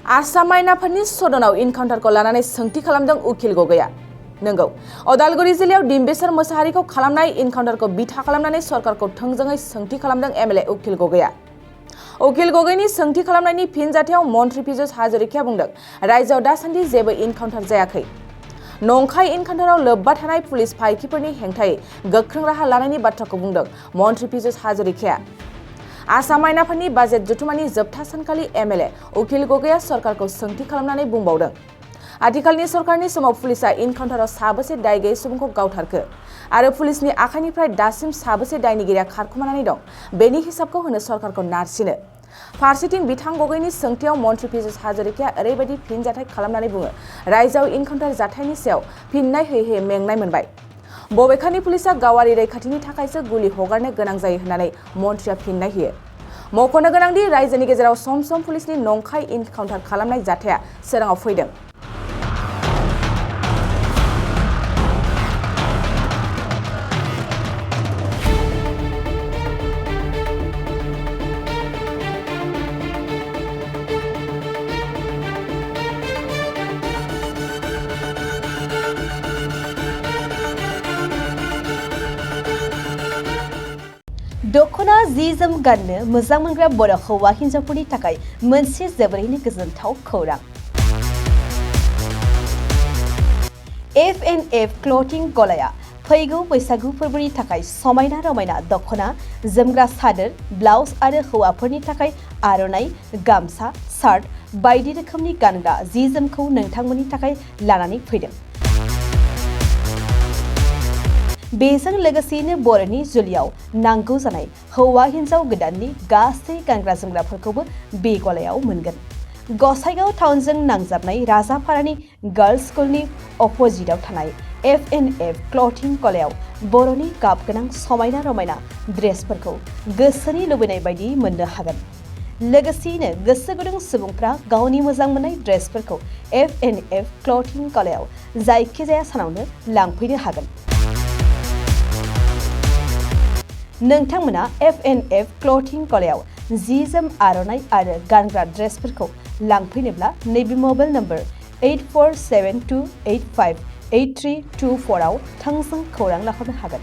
आसाम आयनाफोरनि सदनाव इनकाउन्टारखौ लानानै सोंथि खालामदों उखिल गगैया। नंगौ, उदालगुरि जिल्लायाव डिम्बेश्वर मोसाहारिखौ खालामनाय इनकाउन्टारखौ बिथा खालामनानै सरकारखौ थोंजोङै सोंथि खालामदों एमएलए उखिल गगैया। उखिल गगैनि सोंथि खालामनायनि फिनजाथायाव मन्त्रि पीयूष हाजरिकाया बुंदों, रायजोआव दासान्दि जेबो इनकाउन्टार जायाखै। नंखाय इनकाउन्टाराव लोब्बा थानाय पुलिस फायखिफोरनि हेंथायै गोख्रों राहा लानायनि बाथ्राखौ बुंदों मन्त्रि पीयूष हाजरिकाया। आसाम आयनाफोरनि बाजेट जथुमानि जोबथा सानखालि एमएलए उखिल गगैया सरकारखौ सोंथि खालामनानै बुंबावदों, आथिखालनि सरकारनि समाव पुलिसआ इनकाउन्टाराव साबेसे दाय गैयै सुबुंखौ गावथारखो आरो पुलिसनि आखाइनिफ्राय दासिम साबेसे दायनिगिरिया खारखोमानानै दं, बेनि हिसाबखौ होनो सरकारखौ नारसिनो। फारसेथिं बिथां गगैनि सोंथियाव मन्त्रि पीयूष हाजरिकाया ओरैबायदि फिनजाथाय खालामनानै बुङो, रायजोआव इनकाउन्टार जाथायनि सायाव फिननाय होयै मेंनाय मोनबाय। बबेखानि पुलिसआ गावारि रैखाथिनि थाखायसो गुलि हगारनो गोनां जायो होननानै मन्त्रिया फिननाय होयो। मख'नो गोनांदि रायजोनि गेजेराव सम सम पुलिसनि नंखाय इनकाउन्टार खालामनाय जाथाया सोराङाव फैदों। दखना जि जोम गाननो मोजां मोनग्रा बर' हौवा हिन्जावफोरनि थाखाय मोनसे जोबोरैनो गोजोनथाव खौरां। F&F क्लथिं गलाया फैगौ बैसागु फोरबोनि थाखाय समायना रमायना दखना, जोमग्रा सादोर, ब्लाउज आरो हौवाफोरनि थाखाय आर'नाइ, गामसा, शार्ट बायदि रोखोमनि गानग्रा जि जोमखौ नोंथांमोननि थाखाय लानानै फैदों। बेजों लोगोसेयैनो बर'नि जुलियाव नांगौ जानाय हौवा हिन्जाव गोदाननि गासै गानग्रा जोमग्राफोरखौबो बे गलायाव मोनगोन। गसाइगाव टाउनजों नांजाबनाय राजापारानि गार्लस स्कुलनि अपोजिटआव थानाय F&F क्लथिं गलायाव बर'नि गाब गोनां समायना रमायना ड्रेसफोरखौ गोसोनि लुबैनाय बायदि मोननो हागोन। लोगोसेयैनो गोसो गुदुं सुबुंफ्रा गावनि मोजां मोननाय ड्रेसफोरखौ F&F क्लथिं गलायाव जायखिजाया सानावनो लांफैनो हागोन। नोंथांमोना F&F क्लथिं गलायाव जि जोम, आर'नाइ आरो गानग्रा ड्रेसफोरखौ लांफैनोब्ला नैबे मबाइल नम्बर 8472858324 आव थोंजों खौरां लाहरनो हागोन।